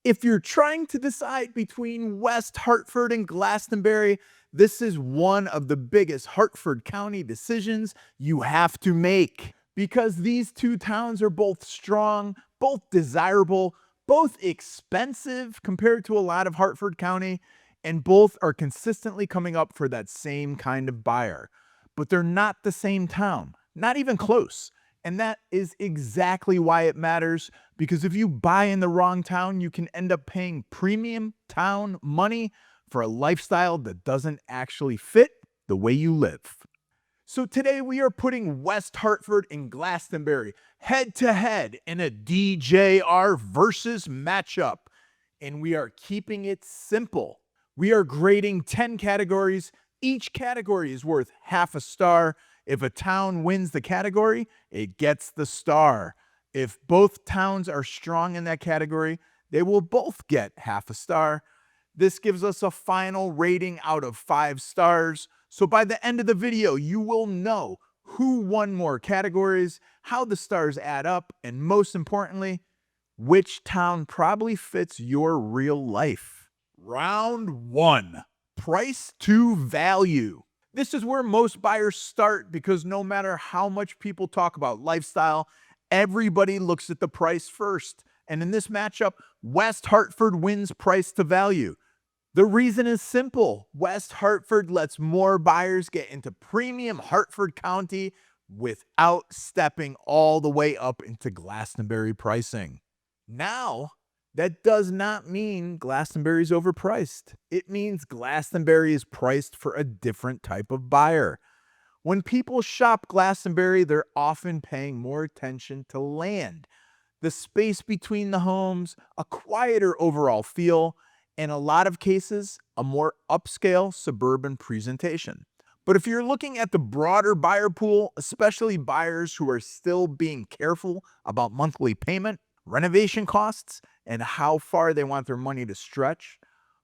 If you're trying to decide between West Hartford and Glastonbury, this is one of the biggest Hartford County decisions you have to make because these two towns are both strong, both desirable, both expensive compared to a lot of Hartford County, and both are consistently coming up for that same kind of buyer. But they're not the same town, not even close. And that is exactly why it matters, because if you buy in the wrong town, you can end up paying premium town money for a lifestyle that doesn't actually fit the way you live. So today we are putting West Hartford and Glastonbury head to head in a DJR Versus matchup, and we are keeping it simple. We are grading 10 categories. Each category is worth half a star. If a town wins the category, it gets the star. If both towns are strong in that category, they will both get half a star. This gives us a final rating out of 5 stars. So by the end of the video, you will know who won more categories, how the stars add up, and most importantly, which town probably fits your real life. Round 1, price to value. This is where most buyers start because no matter how much people talk about lifestyle, everybody looks at the price first. And in this matchup, West Hartford wins price to value. The reason is simple. West Hartford lets more buyers get into premium Hartford County without stepping all the way up into Glastonbury pricing. Now, that does not mean Glastonbury is overpriced. It means Glastonbury is priced for a different type of buyer. When people shop Glastonbury, they're often paying more attention to land, the space between the homes, a quieter overall feel, in a lot of cases, a more upscale suburban presentation. But if you're looking at the broader buyer pool, especially buyers who are still being careful about monthly payment, renovation costs, and how far they want their money to stretch,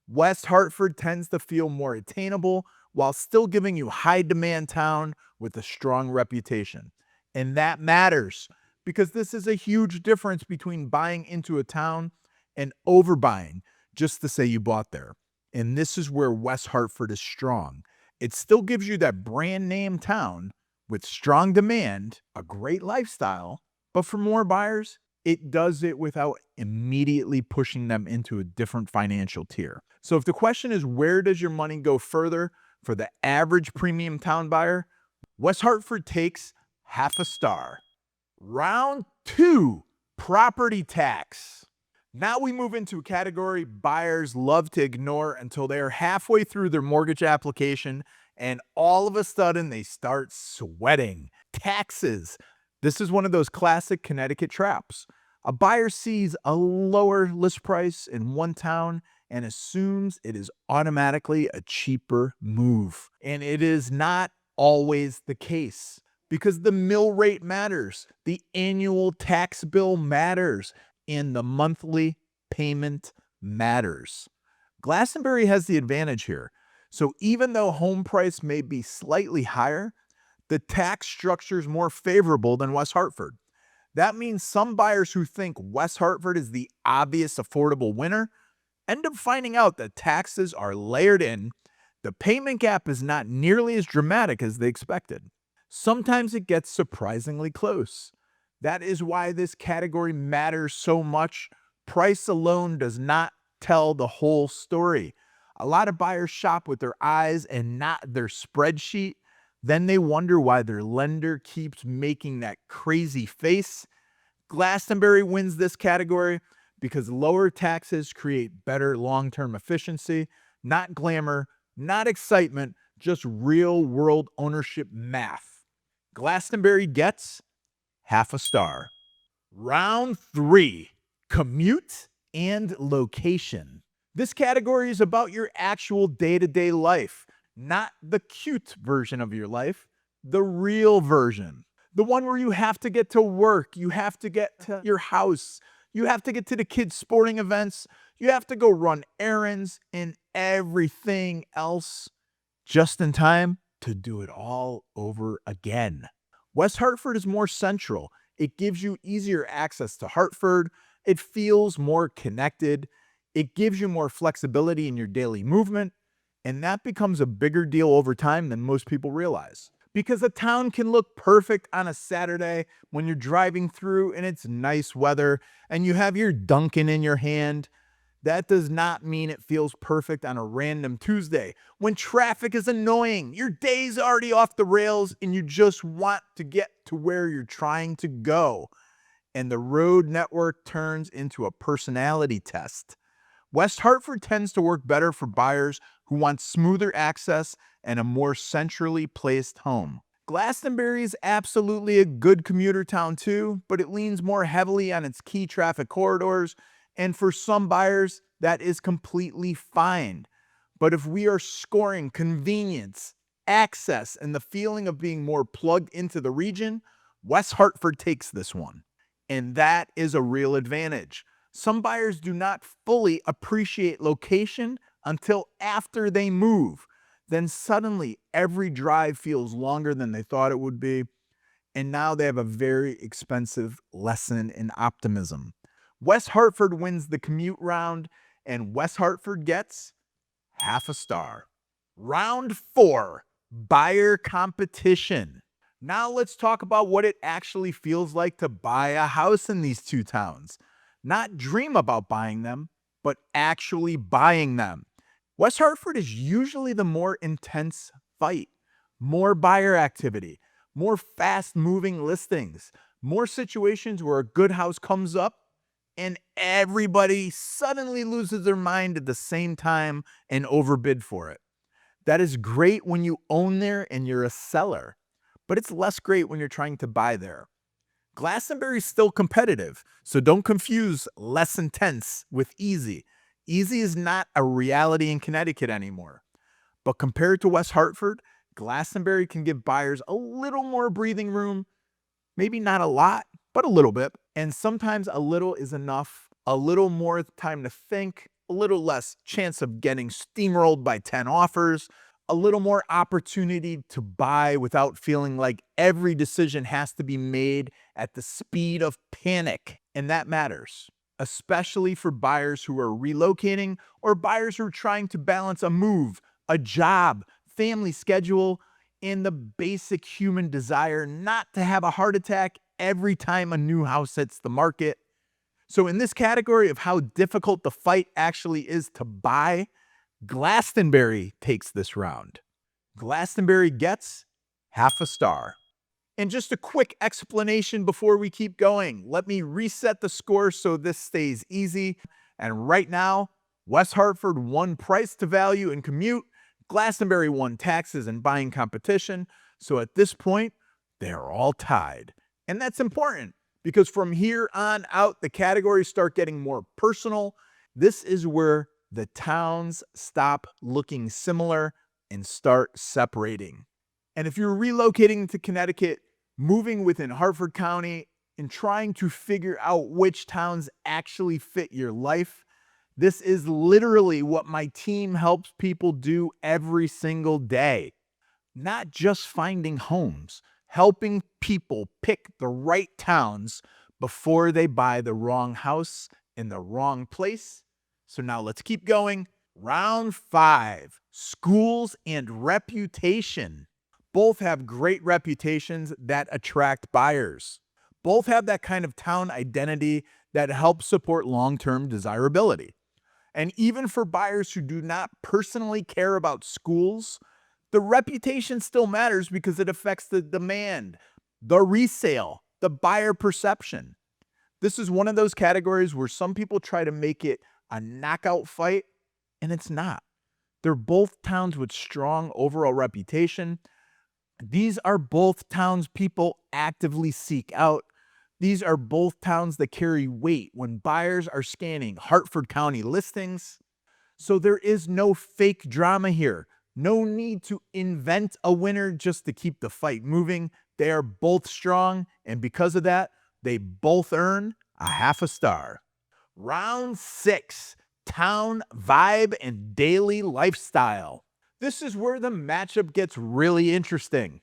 West Hartford tends to feel more attainable while still giving you high demand town with a strong reputation. And that matters because this is a huge difference between buying into a town and overbuying just to say you bought there. And this is where West Hartford is strong. It still gives you that brand name town with strong demand, a great lifestyle, but for more buyers, it does it without immediately pushing them into a different financial tier. So if the question is where does your money go further for the average premium town buyer, West Hartford takes half a star. Round 2, property tax. Now we move into a category buyers love to ignore until they are halfway through their mortgage application and all of a sudden they start sweating. Taxes. This is one of those classic Connecticut traps. A buyer sees a lower list price in one town and assumes it is automatically a cheaper move. And it is not always the case because the mill rate matters, the annual tax bill matters, and the monthly payment matters. Glastonbury has the advantage here. So even though home price may be slightly higher, the tax structure is more favorable than West Hartford. That means some buyers who think West Hartford is the obvious affordable winner end up finding out that taxes are layered in, the payment gap is not nearly as dramatic as they expected. Sometimes it gets surprisingly close. That is why this category matters so much. Price alone does not tell the whole story. A lot of buyers shop with their eyes and not their spreadsheet. Then they wonder why their lender keeps making that crazy face. Glastonbury wins this category because lower taxes create better long-term efficiency, not glamour, not excitement, just real-world ownership math. Glastonbury gets half a star. Round 3, commute and location. This category is about your actual day-to-day life. Not the cute version of your life, the real version. The one where you have to get to work, you have to get to your house, you have to get to the kids' sporting events, you have to go run errands and everything else just in time to do it all over again. West Hartford is more central. It gives you easier access to Hartford. It feels more connected. It gives you more flexibility in your daily movement, and that becomes a bigger deal over time than most people realize. Because a town can look perfect on a Saturday when you're driving through and it's nice weather and you have your Dunkin' in your hand. That does not mean it feels perfect on a random Tuesday when traffic is annoying. Your day's already off the rails and you just want to get to where you're trying to go. And the road network turns into a personality test. West Hartford tends to work better for buyers who want smoother access and a more centrally placed home. Glastonbury is absolutely a good commuter town too, but it leans more heavily on its key traffic corridors, and for some buyers, that is completely fine. But if we are scoring convenience, access, and the feeling of being more plugged into the region, West Hartford takes this one. And that is a real advantage. Some buyers do not fully appreciate location until after they move. Then suddenly every drive feels longer than they thought it would be. And now they have a very expensive lesson in optimism. West Hartford wins the commute round, and West Hartford gets half a star. Round 4, buyer competition. Now let's talk about what it actually feels like to buy a house in these two towns. Not dream about buying them, but actually buying them. West Hartford is usually the more intense fight. More buyer activity, more fast-moving listings, more situations where a good house comes up and everybody suddenly loses their mind at the same time and overbid for it. That is great when you own there and you're a seller, but it's less great when you're trying to buy there. Glastonbury is still competitive, so don't confuse less intense with easy. Easy is not a reality in Connecticut anymore. But compared to West Hartford, Glastonbury can give buyers a little more breathing room, maybe not a lot, but a little bit. And sometimes a little is enough, a little more time to think, a little less chance of getting steamrolled by 10 offers, a little more opportunity to buy without feeling like every decision has to be made at the speed of panic. And that matters, especially for buyers who are relocating or buyers who are trying to balance a move, a job, family schedule, and the basic human desire not to have a heart attack every time a new house hits the market. So in this category of how difficult the fight actually is to buy, Glastonbury takes this round. Glastonbury gets half a star. And just a quick explanation before we keep going. Let me reset the score so this stays easy. And right now, West Hartford won price to value and commute. Glastonbury won taxes and buying competition. So at this point, they're all tied. And that's important because from here on out, the categories start getting more personal. This is where the towns stop looking similar and start separating. And if you're relocating to Connecticut, moving within Hartford County, and trying to figure out which towns actually fit your life, this is literally what my team helps people do every single day. Not just finding homes, helping people pick the right towns before they buy the wrong house in the wrong place. So now let's keep going. Round 5, schools and reputation. Both have great reputations that attract buyers. Both have that kind of town identity that helps support long-term desirability. And even for buyers who do not personally care about schools, the reputation still matters because it affects the demand, the resale, the buyer perception. This is one of those categories where some people try to make it a knockout fight, and it's not. They're both towns with strong overall reputation. These are both towns people actively seek out. These are both towns that carry weight when buyers are scanning Hartford County listings. So there is no fake drama here. No need to invent a winner just to keep the fight moving. They are both strong, and because of that, they both earn a half a star. Round 6, town vibe and daily lifestyle. This is where the matchup gets really interesting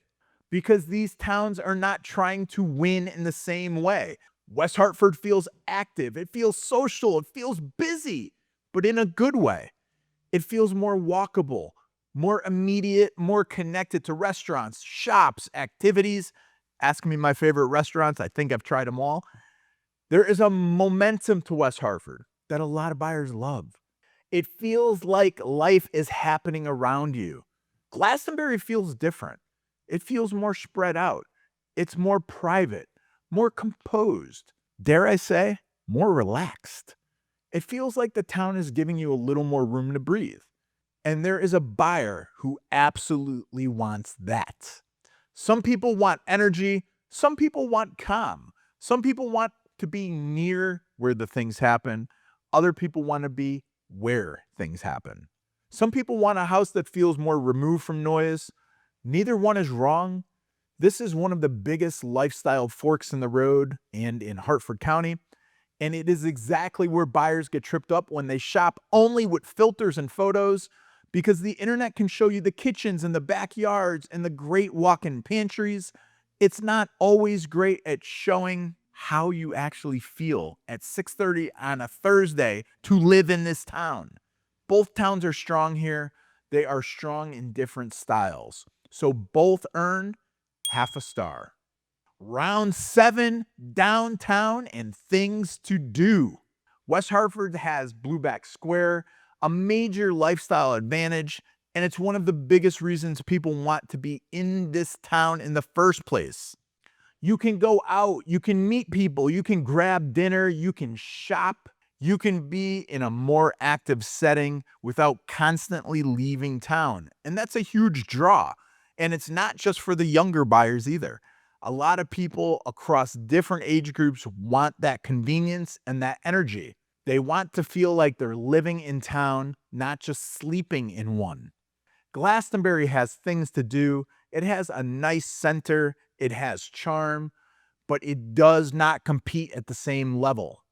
because these towns are not trying to win in the same way. West Hartford feels active, it feels social, it feels busy. but in a good way. It feels more walkable, more immediate, more connected to restaurants, shops, activities. Ask me my favorite restaurants. I think I've tried them all. There is a momentum to West Hartford that a lot of buyers love. It feels like life is happening around you. Glastonbury feels different. It feels more spread out. It's more private, more composed. Dare I say, more relaxed. It feels like the town is giving you a little more room to breathe. And there is a buyer who absolutely wants that. Some people want energy. Some people want calm. Some people want to be near where the things happen. Other people want to be where things happen. Some people want a house that feels more removed from noise. Neither one is wrong. This is one of the biggest lifestyle forks in the road and in Hartford County. And it is exactly where buyers get tripped up when they shop only with filters and photos, because the internet can show you the kitchens and the backyards and the great walk-in pantries. It's not always great at showing how you actually feel at 6:30 on a Thursday to live in this town. Both towns are strong here. They are strong in different styles. So both earn half a star. Round 7, downtown and things to do. West Hartford has Blueback Square, a major lifestyle advantage, and it's one of the biggest reasons people want to be in this town in the first place. You can go out, you can meet people, you can grab dinner, you can shop, you can be in a more active setting without constantly leaving town. And that's a huge draw. And it's not just for the younger buyers either. A lot of people across different age groups want that convenience and that energy. They want to feel like they're living in town, not just sleeping in one. Glastonbury has things to do. It has a nice center. It has charm, but it does not compete at the same level.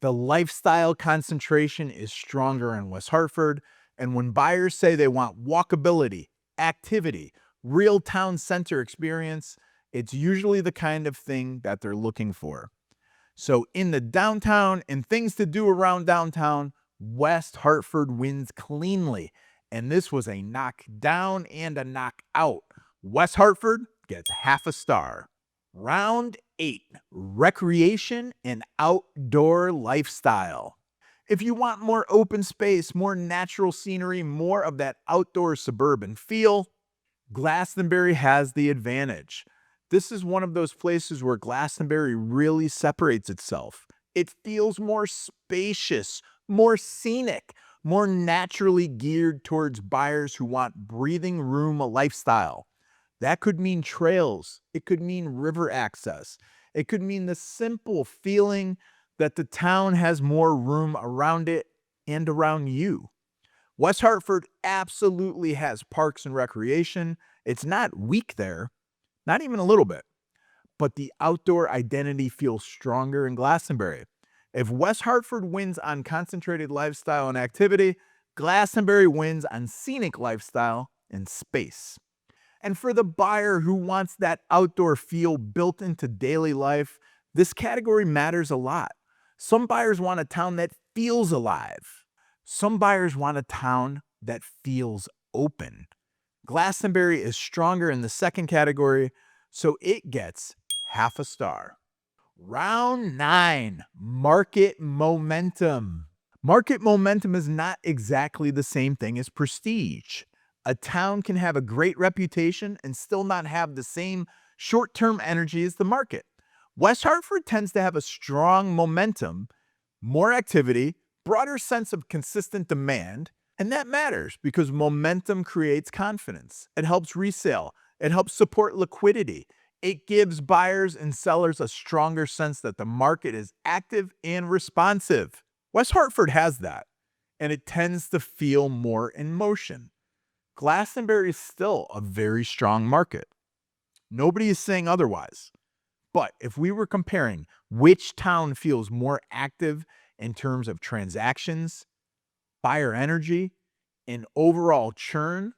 The lifestyle concentration is stronger in West Hartford, and when buyers say they want walkability, activity, real town center experience, it's usually the kind of thing that they're looking for. So in the downtown and things to do around downtown, West Hartford wins cleanly. And this was a knockdown and a knockout. West Hartford gets half a star. Round 8, recreation and outdoor lifestyle. If you want more open space, more natural scenery, more of that outdoor suburban feel, Glastonbury has the advantage. This is one of those places where Glastonbury really separates itself. It feels more spacious, more scenic, more naturally geared towards buyers who want breathing room lifestyle. That could mean trails. It could mean river access. It could mean the simple feeling that the town has more room around it and around you. West Hartford absolutely has parks and recreation. It's not weak there, not even a little bit, but the outdoor identity feels stronger in Glastonbury. If West Hartford wins on concentrated lifestyle and activity, Glastonbury wins on scenic lifestyle and space. And for the buyer who wants that outdoor feel built into daily life, this category matters a lot. Some buyers want a town that feels alive. Some buyers want a town that feels open. Glastonbury is stronger in the second category, so it gets half a star. Round 9, market momentum. Market momentum is not exactly the same thing as prestige. A town can have a great reputation and still not have the same short-term energy as the market. West Hartford tends to have a strong momentum, more activity, broader sense of consistent demand, and that matters because momentum creates confidence. It helps resale. It helps support liquidity. It gives buyers and sellers a stronger sense that the market is active and responsive. West Hartford has that, and it tends to feel more in motion. Glastonbury is still a very strong market. Nobody is saying otherwise. But if we were comparing which town feels more active in terms of transactions, buyer energy, and overall churn,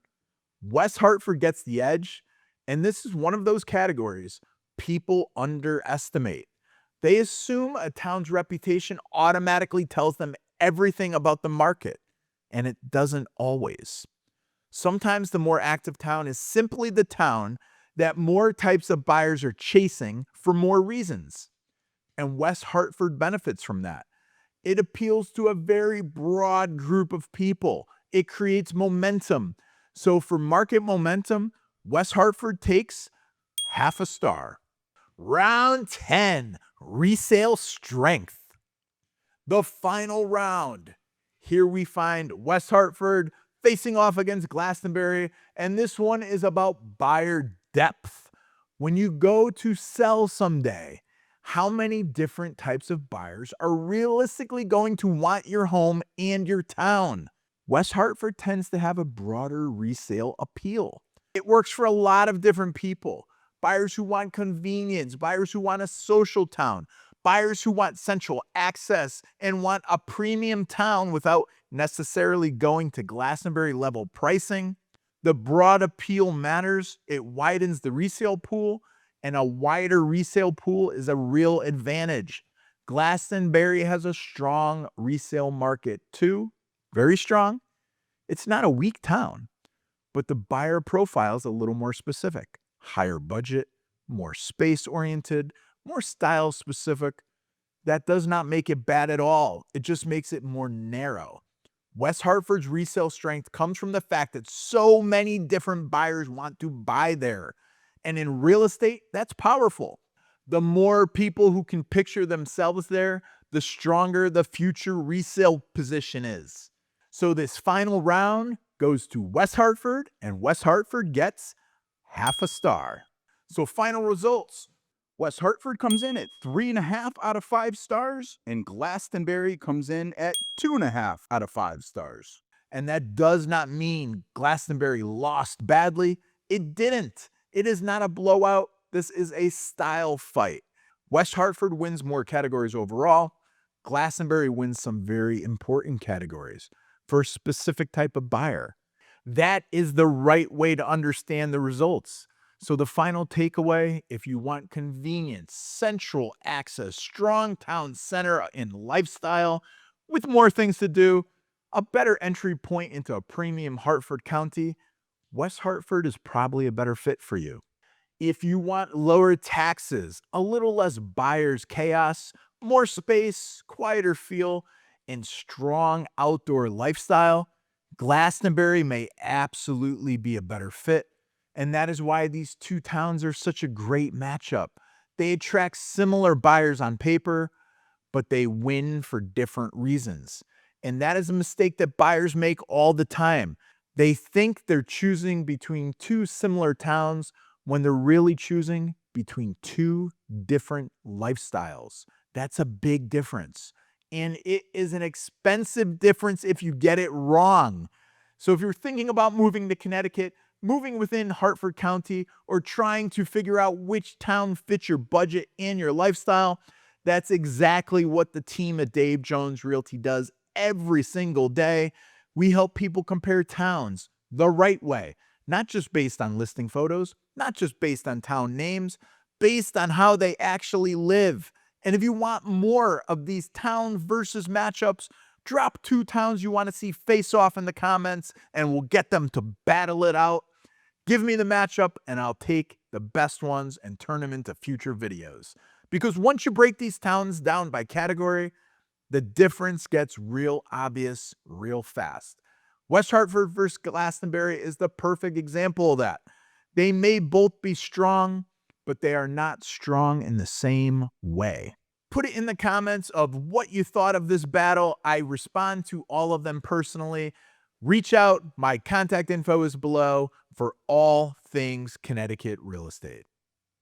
West Hartford gets the edge. And this is one of those categories people underestimate. They assume a town's reputation automatically tells them everything about the market, and it doesn't always. Sometimes the more active town is simply the town that more types of buyers are chasing for more reasons. And West Hartford benefits from that. It appeals to a very broad group of people. It creates momentum. So for market momentum, West Hartford takes half a star. Round 10, resale strength. The final round. Here we find West Hartford facing off against Glastonbury, and this one is about buyer depth. When you go to sell someday, how many different types of buyers are realistically going to want your home and your town? West Hartford tends to have a broader resale appeal. It works for a lot of different people. Buyers who want convenience, buyers who want a social town, buyers who want central access and want a premium town without necessarily going to Glastonbury level pricing. The broad appeal matters. It widens the resale pool, and a wider resale pool is a real advantage. Glastonbury has a strong resale market too, very strong. It's not a weak town, but the buyer profile is a little more specific. Higher budget, more space-oriented, more style-specific. That does not make it bad at all. It just makes it more narrow. West Hartford's resale strength comes from the fact that so many different buyers want to buy there. And in real estate, that's powerful. The more people who can picture themselves there, the stronger the future resale position is. So this final round goes to West Hartford, and West Hartford gets half a star. So final results. West Hartford comes in at 3.5 out of 5 stars, and Glastonbury comes in at 2.5 out of 5 stars. And that does not mean Glastonbury lost badly. It didn't. It is not a blowout. This is a style fight. West Hartford wins more categories overall. Glastonbury wins some very important categories for a specific type of buyer. That is the right way to understand the results. So the final takeaway, if you want convenience, central access, strong town center and lifestyle with more things to do, a better entry point into a premium Hartford County, West Hartford is probably a better fit for you. If you want lower taxes, a little less buyer's chaos, more space, quieter feel, and strong outdoor lifestyle, Glastonbury may absolutely be a better fit. And that is why these two towns are such a great matchup. They attract similar buyers on paper, but they win for different reasons. And that is a mistake that buyers make all the time. They think they're choosing between two similar towns when they're really choosing between two different lifestyles. That's a big difference. And it is an expensive difference if you get it wrong. So if you're thinking about moving to Connecticut, moving within Hartford County, or trying to figure out which town fits your budget and your lifestyle, that's exactly what the team at Dave Jones Realty does every single day. We help people compare towns the right way, not just based on listing photos, not just based on town names, based on how they actually live. And if you want more of these town versus matchups, drop 2 towns you want to see face off in the comments, and we'll get them to battle it out. Give me the matchup, and I'll take the best ones and turn them into future videos. Because once you break these towns down by category, the difference gets real obvious real fast. West Hartford versus Glastonbury is the perfect example of that. They may both be strong, but they are not strong in the same way. Put it in the comments of what you thought of this battle. I respond to all of them personally. Reach out. My contact info is below for all things Connecticut real estate.